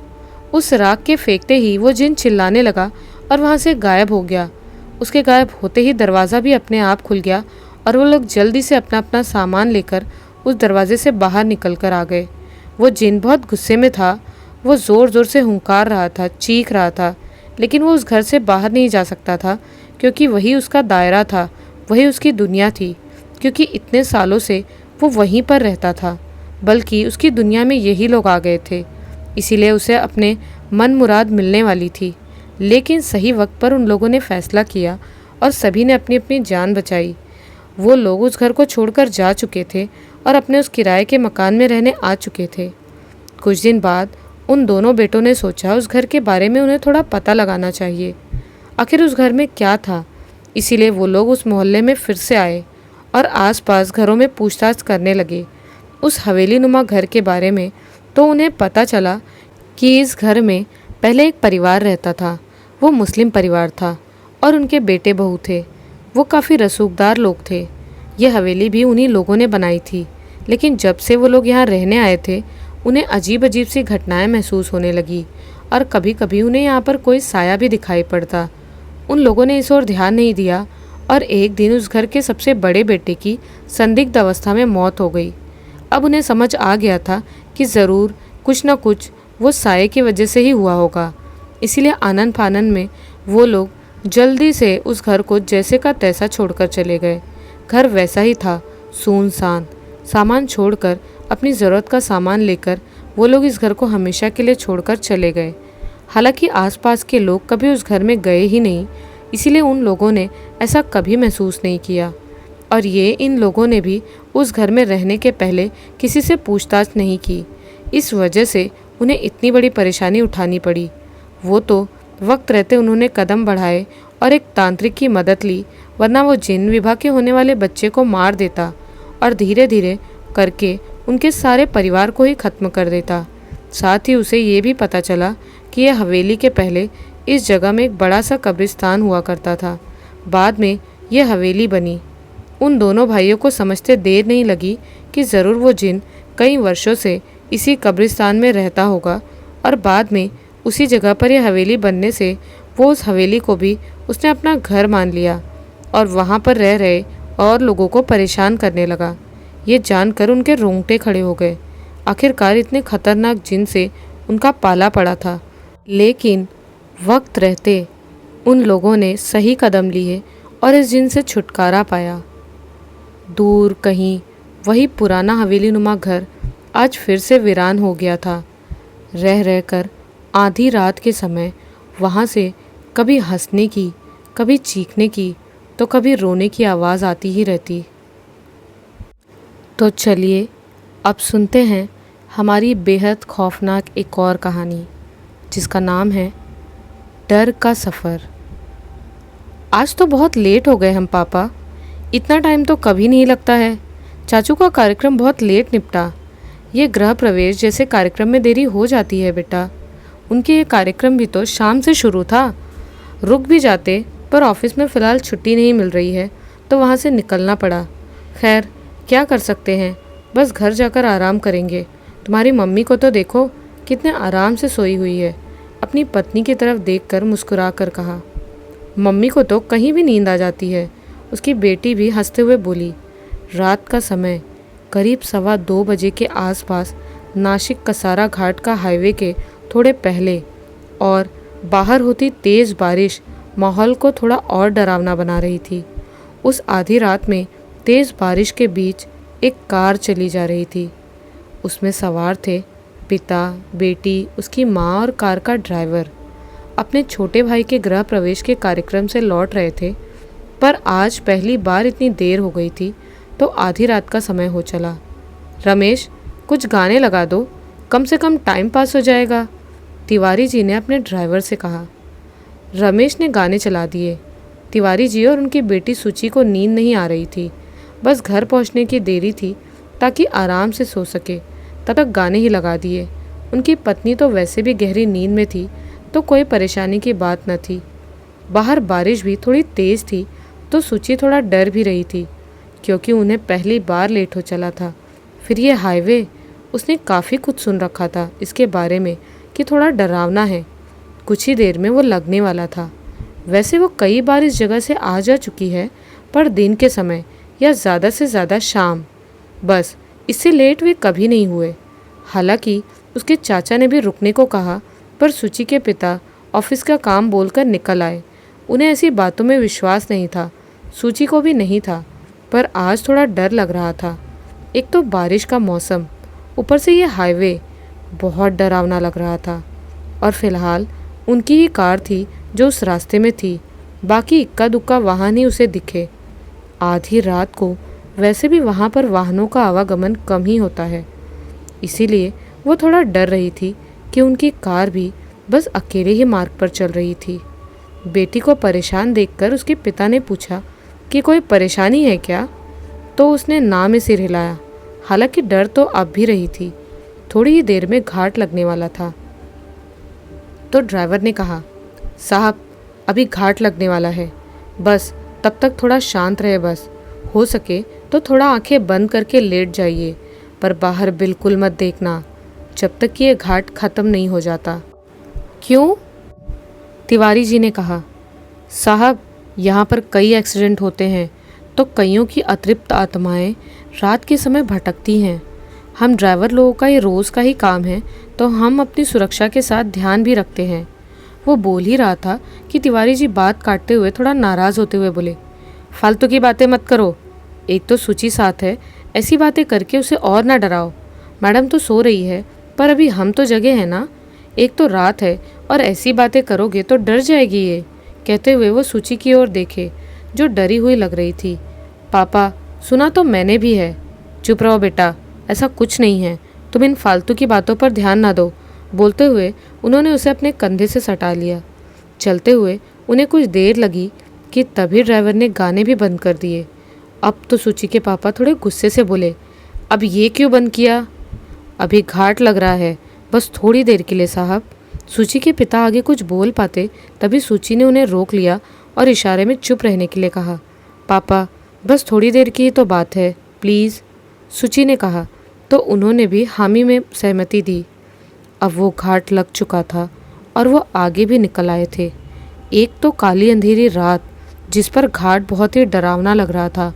उस राख के फेंकते ही वो जिन चिल्लाने लगा और वहाँ से गायब हो गया। उसके गायब होते ही दरवाज़ा भी अपने आप खुल गया और वो लोग जल्दी से अपना अपना सामान लेकर उस दरवाजे से बाहर निकल कर आ गए। वो जिन बहुत गुस्से में था। वो ज़ोर ज़ोर से हुंकार रहा था, चीख रहा था, लेकिन वो उस घर से बाहर नहीं जा सकता था क्योंकि वही उसका दायरा था, वही उसकी दुनिया थी। क्योंकि इतने सालों से वो वहीं पर रहता था, बल्कि उसकी दुनिया में यही लोग आ गए थे। इसीलिए उसे अपने मन मुराद मिलने वाली थी। लेकिन सही वक्त पर उन लोगों ने फैसला किया और सभी ने अपनी अपनी जान बचाई। वो लोग उस घर को छोड़कर जा चुके थे और अपने उस किराए के मकान में रहने आ चुके थे। कुछ दिन बाद उन दोनों बेटों ने सोचा उस घर के बारे में उन्हें थोड़ा पता लगाना चाहिए, आखिर उस घर में क्या था। इसीलिए वो लोग उस मोहल्ले में फिर से आए और आसपास घरों में पूछताछ करने लगे उस हवेली नुमा घर के बारे में। तो उन्हें पता चला कि इस घर में पहले एक परिवार रहता था। वो मुस्लिम परिवार था और उनके बेटे बहू थे। वो काफ़ी रसूखदार लोग थे। ये हवेली भी उन्हीं लोगों ने बनाई थी। लेकिन जब से वो लोग यहाँ रहने आए थे उन्हें अजीब अजीब सी घटनाएं महसूस होने लगी और कभी कभी उन्हें यहाँ पर कोई साया भी दिखाई पड़ता। उन लोगों ने इस ओर ध्यान नहीं दिया और एक दिन उस घर के सबसे बड़े बेटे की संदिग्ध अवस्था में मौत हो गई। अब उन्हें समझ आ गया था कि ज़रूर कुछ न कुछ वो साये की वजह से ही हुआ होगा। इसीलिए आनन फानन में वो लोग जल्दी से उस घर को जैसे का तैसा छोड़कर चले गए। घर वैसा ही था, सुनसान। सामान छोड़कर, अपनी ज़रूरत का सामान लेकर वो लोग इस घर को हमेशा के लिए छोड़कर चले गए। हालांकि आसपास के लोग कभी उस घर में गए ही नहीं, इसीलिए उन लोगों ने ऐसा कभी महसूस नहीं किया। और ये इन लोगों ने भी उस घर में रहने के पहले किसी से पूछताछ नहीं की। इस वजह से उन्हें इतनी बड़ी परेशानी उठानी पड़ी। वो तो वक्त रहते उन्होंने कदम बढ़ाए और एक तांत्रिक की मदद ली, वरना वो जिन विभा के होने वाले बच्चे को मार देता और धीरे धीरे करके उनके सारे परिवार को ही ख़त्म कर देता। साथ ही उसे ये भी पता चला कि यह हवेली के पहले इस जगह में एक बड़ा सा कब्रिस्तान हुआ करता था। बाद में यह हवेली बनी। उन दोनों भाइयों को समझते देर नहीं लगी कि ज़रूर वो जिन कई वर्षों से इसी कब्रिस्तान में रहता होगा और बाद में उसी जगह पर यह हवेली बनने से वो उस हवेली को भी उसने अपना घर मान लिया और वहाँ पर रह रहे और लोगों को परेशान करने लगा। ये जानकर उनके रोंगटे खड़े हो गए। आखिरकार इतने खतरनाक जिन से उनका पाला पड़ा था। लेकिन वक्त रहते उन लोगों ने सही कदम लिए और इस जिन से छुटकारा पाया। दूर कहीं वही पुराना हवेली नुमा घर आज फिर से वीरान हो गया था। रह रहकर आधी रात के समय वहाँ से कभी हंसने की, कभी चीखने की, तो कभी रोने की आवाज़ आती ही रहती। तो चलिए अब सुनते हैं हमारी बेहद खौफनाक एक और कहानी, जिसका नाम है डर का सफ़र। आज तो बहुत लेट हो गए हम पापा। इतना टाइम तो कभी नहीं लगता है। चाचू का कार्यक्रम बहुत लेट निपटा। ये गृह प्रवेश जैसे कार्यक्रम में देरी हो जाती है बेटा। उनके ये कार्यक्रम भी तो शाम से शुरू था। रुक भी जाते, पर ऑफिस में फ़िलहाल छुट्टी नहीं मिल रही है तो वहाँ से निकलना पड़ा। खैर क्या कर सकते हैं, बस घर जाकर आराम करेंगे। तुम्हारी मम्मी को तो देखो कितने आराम से सोई हुई है। अपनी पत्नी की तरफ देखकर मुस्कुरा कर कहा। मम्मी को तो कहीं भी नींद आ जाती है। उसकी बेटी भी हंसते हुए बोली। रात का समय, करीब 2:15 बजे के आसपास नासिक कसारा घाट का हाईवे के थोड़े पहले, और बाहर होती तेज़ बारिश माहौल को थोड़ा और डरावना बना रही थी। उस आधी रात में तेज़ बारिश के बीच एक कार चली जा रही थी। उसमें सवार थे पिता, बेटी, उसकी माँ और कार का ड्राइवर। अपने छोटे भाई के गृह प्रवेश के कार्यक्रम से लौट रहे थे, पर आज पहली बार इतनी देर हो गई थी तो आधी रात का समय हो चला। रमेश, कुछ गाने लगा दो, कम से कम टाइम पास हो जाएगा, तिवारी जी ने अपने ड्राइवर से कहा। रमेश ने गाने चला दिए। तिवारी जी और उनकी बेटी सूची को नींद नहीं आ रही थी, बस घर पहुंचने की देरी थी ताकि आराम से सो सके, तब तक गाने ही लगा दिए। उनकी पत्नी तो वैसे भी गहरी नींद में थी, तो कोई परेशानी की बात न थी। बाहर बारिश भी थोड़ी तेज़ थी, तो सूची थोड़ा डर भी रही थी, क्योंकि उन्हें पहली बार लेट हो चला था। फिर ये हाईवे, उसने काफ़ी कुछ सुन रखा था इसके बारे में कि थोड़ा डरावना है। कुछ ही देर में वो लगने वाला था। वैसे वो कई बार इस जगह से आ जा चुकी है, पर दिन के समय या ज़्यादा से ज़्यादा शाम, बस इससे लेट वे कभी नहीं हुए। हालांकि उसके चाचा ने भी रुकने को कहा, पर सूची के पिता ऑफिस का काम बोलकर निकल आए। उन्हें ऐसी बातों में विश्वास नहीं था, सूची को भी नहीं था, पर आज थोड़ा डर लग रहा था। एक तो बारिश का मौसम, ऊपर से ये हाईवे बहुत डरावना लग रहा था। और फिलहाल उनकी ही कार थी जो उस रास्ते में थी, बाकी इक्का दुक्का वाहन ही उसे दिखे। आधी रात को वैसे भी वहाँ पर वाहनों का आवागमन कम ही होता है, इसीलिए वो थोड़ा डर रही थी कि उनकी कार भी बस अकेले ही मार्ग पर चल रही थी। बेटी को परेशान देखकर उसके पिता ने पूछा कि कोई परेशानी है क्या, तो उसने ना में सिर हिलाया। हालांकि डर तो अब भी रही थी। थोड़ी ही देर में घाट लगने वाला था, तो ड्राइवर ने कहा, साहब अभी घाट लगने वाला है, बस तब तक थोड़ा शांत रहे, बस हो सके तो थोड़ा आंखें बंद करके लेट जाइए, पर बाहर बिल्कुल मत देखना जब तक ये घाट ख़त्म नहीं हो जाता। क्यों? तिवारी जी ने कहा। साहब, यहाँ पर कई एक्सीडेंट होते हैं, तो कईयों की अतृप्त आत्माएं रात के समय भटकती हैं। हम ड्राइवर लोगों का ये रोज़ का ही काम है, तो हम अपनी सुरक्षा के साथ ध्यान भी रखते हैं। वो बोल ही रहा था कि तिवारी जी बात काटते हुए थोड़ा नाराज़ होते हुए बोले, फालतू की बातें मत करो। एक तो सूची साथ है, ऐसी बातें करके उसे और ना डराओ। मैडम तो सो रही है, पर अभी हम तो जगे हैं ना। एक तो रात है और ऐसी बातें करोगे तो डर जाएगी ये। कहते हुए वो सूची की ओर देखे, जो डरी हुई लग रही थी। पापा, सुना तो मैंने भी है। चुप रहो बेटा, ऐसा कुछ नहीं है, तुम इन फालतू की बातों पर ध्यान ना दो। बोलते हुए उन्होंने उसे अपने कंधे से सटा लिया। चलते हुए उन्हें कुछ देर लगी कि तभी ड्राइवर ने गाने भी बंद कर दिए। अब तो सूची के पापा थोड़े गुस्से से बोले, अब ये क्यों बंद किया? अभी घाट लग रहा है, बस थोड़ी देर के लिए साहब। सूची के पिता आगे कुछ बोल पाते, तभी सूची ने उन्हें रोक लिया और इशारे में चुप रहने के लिए कहा। पापा, बस थोड़ी देर की ही तो बात है, प्लीज़, सूची ने कहा, तो उन्होंने भी हामी में सहमति दी। अब वो घाट लग चुका था और वो आगे भी निकल आए थे। एक तो काली अंधेरी रात, जिस पर घाट बहुत ही डरावना लग रहा था,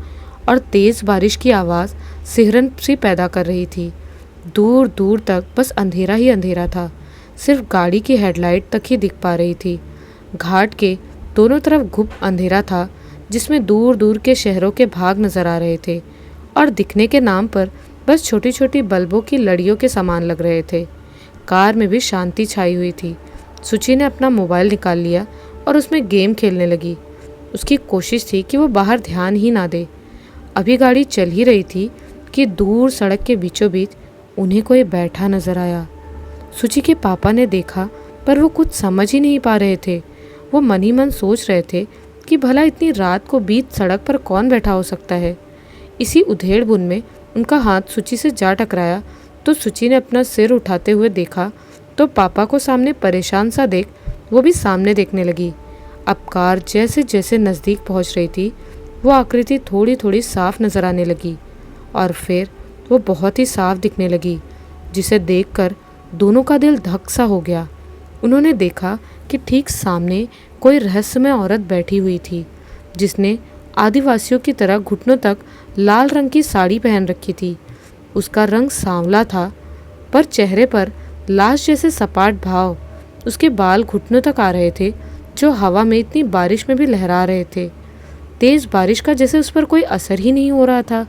और तेज़ बारिश की आवाज़ सिहरन सी पैदा कर रही थी। दूर दूर तक बस अंधेरा ही अंधेरा था, सिर्फ गाड़ी की हेडलाइट तक ही दिख पा रही थी। घाट के दोनों तरफ घुप अंधेरा था, जिसमें दूर दूर के शहरों के भाग नज़र आ रहे थे, और दिखने के नाम पर बस छोटी छोटी बल्बों की लड़ियों के समान लग रहे थे। कार में भी शांति छाई हुई थी। सूची ने अपना मोबाइल निकाल लिया और उसमें गेम खेलने लगी। उसकी कोशिश थी कि वो बाहर ध्यान ही ना दे। अभी गाड़ी चल ही रही थी कि दूर सड़क के बीचों बीच उन्हें कोई बैठा नजर आया। सूची के पापा ने देखा, पर वो कुछ समझ ही नहीं पा रहे थे। वो मन ही मन सोच रहे थे कि भला इतनी रात को बीच सड़क पर कौन बैठा हो सकता है। इसी उधेड़-बुन में उनका हाथ सूची से जा टकराया, तो सूची ने अपना सिर उठाते हुए देखा, तो पापा को सामने परेशान सा देख वो भी सामने देखने लगी। अब कार जैसे जैसे नज़दीक पहुंच रही थी, वो आकृति थोड़ी थोड़ी साफ नज़र आने लगी, और फिर वो बहुत ही साफ दिखने लगी, जिसे देखकर दोनों का दिल धक सा हो गया। उन्होंने देखा कि ठीक सामने कोई रहस्यमय औरत बैठी हुई थी, जिसने आदिवासियों की तरह घुटनों तक लाल रंग की साड़ी पहन रखी थी। उसका रंग सांवला था, पर चेहरे पर लाश जैसे सपाट भाव। उसके बाल घुटनों तक आ रहे थे, जो हवा में इतनी बारिश में भी लहरा रहे थे। तेज बारिश का जैसे उस पर कोई असर ही नहीं हो रहा था।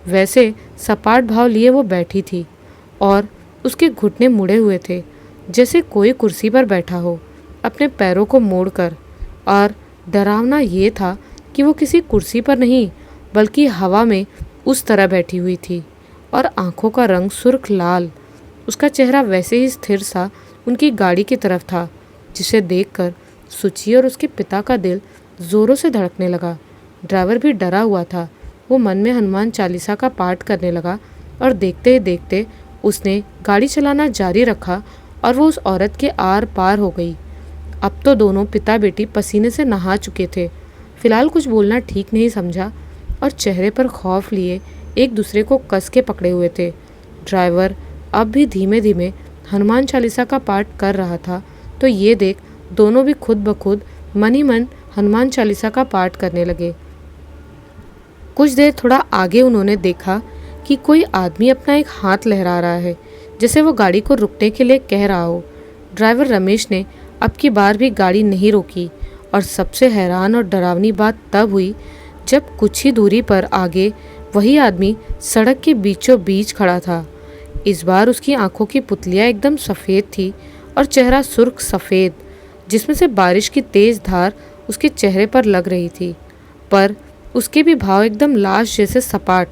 वैसे सपाट भाव लिए वो बैठी थी और उसके घुटने मुड़े हुए थे, जैसे कोई कुर्सी पर बैठा हो, अपने पैरों को मोड़कर। और डरावना ये था कि वो किसी कुर्सी पर नहीं, बल्कि हवा में उस तरह बैठी हुई थी, और आंखों का रंग सुर्ख लाल। उसका चेहरा वैसे ही स्थिर सा उनकी गाड़ी की तरफ था, जिसे देखकर सुची और उसके पिता का दिल जोरों से धड़कने लगा। ड्राइवर भी डरा हुआ था। वो मन में हनुमान चालीसा का पाठ करने लगा और देखते ही देखते उसने गाड़ी चलाना जारी रखा और वो उस औरत के आर पार हो गई। अब तो दोनों पिता बेटी पसीने से नहा चुके थे। फिलहाल कुछ बोलना ठीक नहीं समझा और चेहरे पर खौफ लिए एक दूसरे को कस के पकड़े हुए थे। ड्राइवर अब भी धीमे धीमे हनुमान चालीसा का पाठ कर रहा था, तो ये देख दोनों भी खुद ब खुद मन ही मन हनुमान चालीसा का पाठ करने लगे। कुछ देर थोड़ा आगे उन्होंने देखा कि कोई आदमी अपना एक हाथ लहरा रहा है, जैसे वो गाड़ी को रुकने के लिए कह रहा हो। ड्राइवर रमेश ने अब की बार भी गाड़ी नहीं रोकी, और सबसे हैरान और डरावनी बात तब हुई जब कुछ ही दूरी पर आगे वही आदमी सड़क के बीचों बीच खड़ा था। इस बार उसकी आंखों की पुतलियाँ एकदम सफ़ेद थी और चेहरा सुर्ख सफ़ेद, जिसमें से बारिश की तेज़ धार उसके चेहरे पर लग रही थी। पर उसके भी भाव एकदम लाश जैसे सपाट,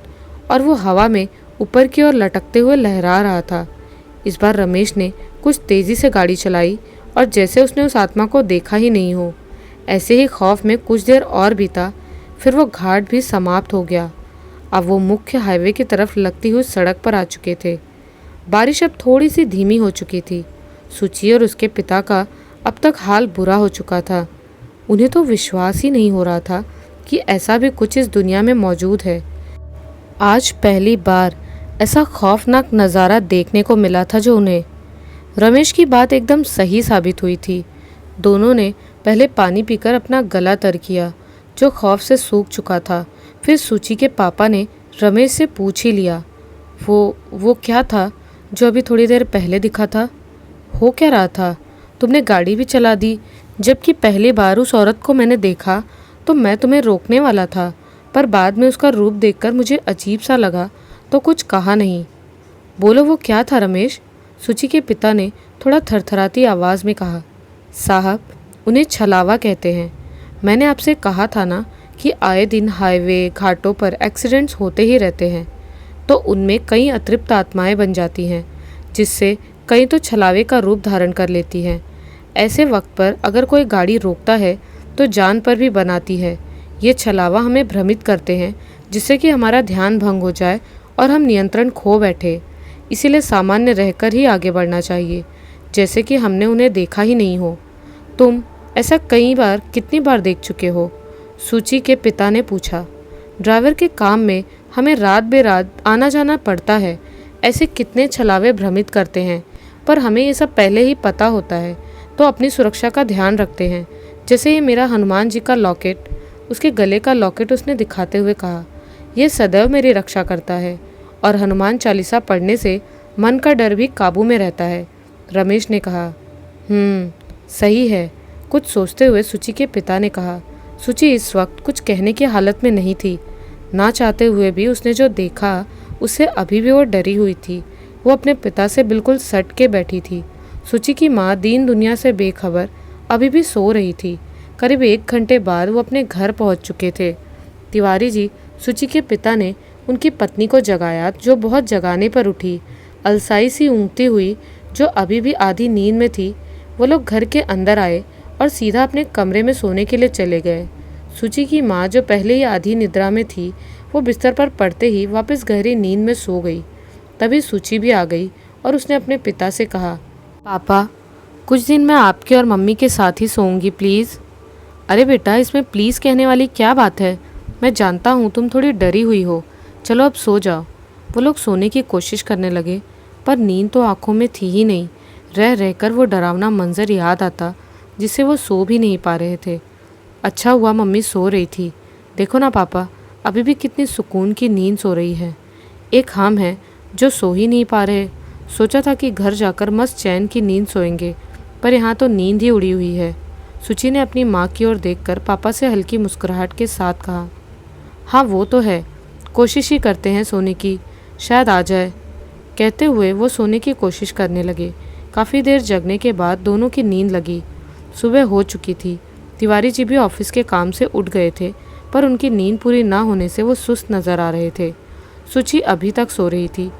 और वो हवा में ऊपर की ओर लटकते हुए लहरा रहा था। इस बार रमेश ने कुछ तेज़ी से गाड़ी चलाई, और जैसे उसने उस आत्मा को देखा ही नहीं हो। ऐसे ही खौफ में कुछ देर और बीता, फिर वो घाट भी समाप्त हो गया। अब वो मुख्य हाईवे की तरफ लगती हुई सड़क पर आ चुके थे। बारिश अब थोड़ी सी धीमी हो चुकी थी। सुची और उसके पिता का अब तक हाल बुरा हो चुका था। उन्हें तो विश्वास ही नहीं हो रहा था कि ऐसा भी कुछ इस दुनिया में मौजूद है। आज पहली बार ऐसा खौफनाक नज़ारा देखने को मिला था जो उन्हें। रमेश की बात एकदम सही साबित हुई थी। दोनों ने पहले पानी पीकर अपना गला तर किया, जो खौफ से सूख चुका था। फिर सुची के पापा ने रमेश से पूछ ही लिया, वो क्या था जो अभी थोड़ी देर पहले दिखा था? हो क्या रहा था? तुमने गाड़ी भी चला दी, जबकि पहली बार उस औरत को मैंने देखा तो मैं तुम्हें रोकने वाला था, पर बाद में उसका रूप देखकर मुझे अजीब सा लगा, तो कुछ कहा नहीं। बोलो, वो क्या था रमेश? सुची के पिता ने थोड़ा थरथराती आवाज़ में कहा। साहब, उन्हें छलावा कहते हैं। मैंने आपसे कहा था ना कि आए दिन हाईवे घाटों पर एक्सीडेंट्स होते ही रहते हैं, तो उनमें कई अतृप्त आत्माएं बन जाती हैं, जिससे कई तो छलावे का रूप धारण कर लेती हैं। ऐसे वक्त पर अगर कोई गाड़ी रोकता है तो जान पर भी बनाती है। ये छलावा हमें भ्रमित करते हैं, जिससे कि हमारा ध्यान भंग हो जाए और हम नियंत्रण खो बैठे। इसीलिए सामान्य रहकर ही आगे बढ़ना चाहिए, जैसे कि हमने उन्हें देखा ही नहीं हो। तुम ऐसा कई बार, कितनी बार देख चुके हो? सूची के पिता ने पूछा। ड्राइवर के काम में हमें रात बेरात आना जाना पड़ता है। ऐसे कितने छलावे भ्रमित करते हैं, पर हमें ये सब पहले ही पता होता है, तो अपनी सुरक्षा का ध्यान रखते हैं। जैसे ये मेरा हनुमान जी का लॉकेट, उसके गले का लॉकेट उसने दिखाते हुए कहा, यह सदैव मेरी रक्षा करता है, और हनुमान चालीसा पढ़ने से मन का डर भी काबू में रहता है। रमेश ने कहा। सही है, कुछ सोचते हुए सुची के पिता ने कहा। सुची इस वक्त कुछ कहने की हालत में नहीं थी। ना चाहते हुए भी उसने जो देखा उससे अभी भी वो डरी हुई थी। वो अपने पिता से बिल्कुल सट के बैठी थी। सुची की माँ दीन दुनिया से बेखबर अभी भी सो रही थी। करीब 1 घंटे बाद वो अपने घर पहुंच चुके थे। तिवारी जी, सुची के पिता ने उनकी पत्नी को जगाया, जो बहुत जगाने पर उठी, अलसाई सी ऊँघती हुई, जो अभी भी आधी नींद में थी। वो लोग घर के अंदर आए और सीधा अपने कमरे में सोने के लिए चले गए। सुची की माँ, जो पहले ही आधी निद्रा में थी, वो बिस्तर पर पड़ते ही वापस गहरी नींद में सो गई। तभी सुची भी आ गई और उसने अपने पिता से कहा, पापा, कुछ दिन मैं आपके और मम्मी के साथ ही सोऊंगी प्लीज़। अरे बेटा, इसमें प्लीज़ कहने वाली क्या बात है? मैं जानता हूँ तुम थोड़ी डरी हुई हो, चलो अब सो जाओ। वो लोग सोने की कोशिश करने लगे, पर नींद तो आंखों में थी ही नहीं। रह रहकर वो डरावना मंजर याद आता, जिससे वो सो भी नहीं पा रहे थे। अच्छा हुआ मम्मी सो रही थी। देखो ना पापा, अभी भी कितनी सुकून की नींद सो रही है। एक हम हैं जो सो ही नहीं पा रहे। सोचा था कि घर जाकर मस्त चैन की नींद सोएंगे, पर यहाँ तो नींद ही उड़ी हुई है। सुचि ने अपनी माँ की ओर देखकर पापा से हल्की मुस्कुराहट के साथ कहा, हाँ वो तो है, कोशिश ही करते हैं सोने की, शायद आ जाए। कहते हुए वो सोने की कोशिश करने लगे। काफ़ी देर जगने के बाद दोनों की नींद लगी। सुबह हो चुकी थी। तिवारी जी भी ऑफिस के काम से उठ गए थे, पर उनकी नींद पूरी ना होने से वो सुस्त नज़र आ रहे थे। सुचि अभी तक सो रही थी।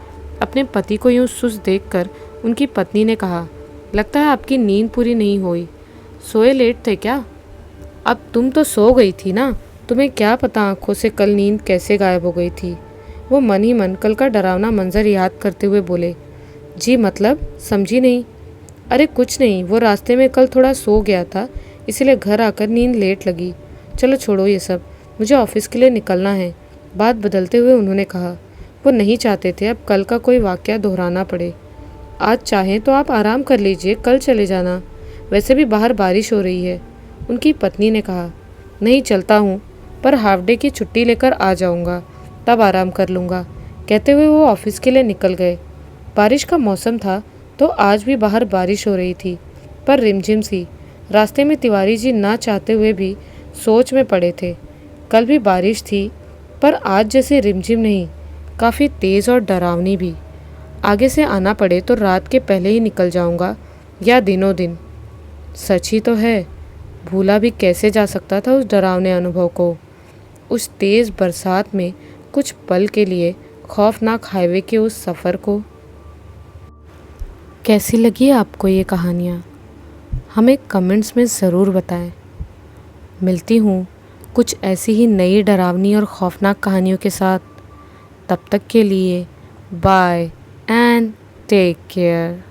अपने पति को यूँ सुस्त देखकर उनकी पत्नी ने कहा, लगता है आपकी नींद पूरी नहीं हुई, सोए लेट थे क्या? अब तुम तो सो गई थी ना, तुम्हें क्या पता आंखों से कल नींद कैसे गायब हो गई थी। वो मन ही मन कल का डरावना मंजर याद करते हुए बोले, जी मतलब समझी नहीं। अरे कुछ नहीं, वो रास्ते में कल थोड़ा सो गया था, इसलिए घर आकर नींद लेट लगी। चलो छोड़ो ये सब, मुझे ऑफिस के लिए निकलना है। बात बदलते हुए उन्होंने कहा, वो नहीं चाहते थे अब कल का कोई वाकया दोहराना पड़े। आज चाहें तो आप आराम कर लीजिए, कल चले जाना, वैसे भी बाहर बारिश हो रही है। उनकी पत्नी ने कहा, नहीं चलता हूँ, पर हाफ डे की छुट्टी लेकर आ जाऊँगा, तब आराम कर लूँगा। कहते हुए वो ऑफिस के लिए निकल गए। बारिश का मौसम था तो आज भी बाहर बारिश हो रही थी, पर रिमझिम सी। रास्ते में तिवारी जी ना चाहते हुए भी सोच में पड़े थे। कल भी बारिश थी, पर आज जैसे रिमझिम नहीं, काफ़ी तेज़ और डरावनी भी। आगे से आना पड़े तो रात के पहले ही निकल जाऊंगा या दिनों दिन। सच ही तो है, भूला भी कैसे जा सकता था उस डरावने अनुभव को, उस तेज़ बरसात में कुछ पल के लिए खौफनाक हाईवे के उस सफ़र को। कैसी लगी आपको ये कहानियाँ? हमें कमेंट्स में ज़रूर बताएं। मिलती हूँ कुछ ऐसी ही नई डरावनी और खौफनाक कहानियों के साथ। तब तक के लिए बाय एंड टेक केयर।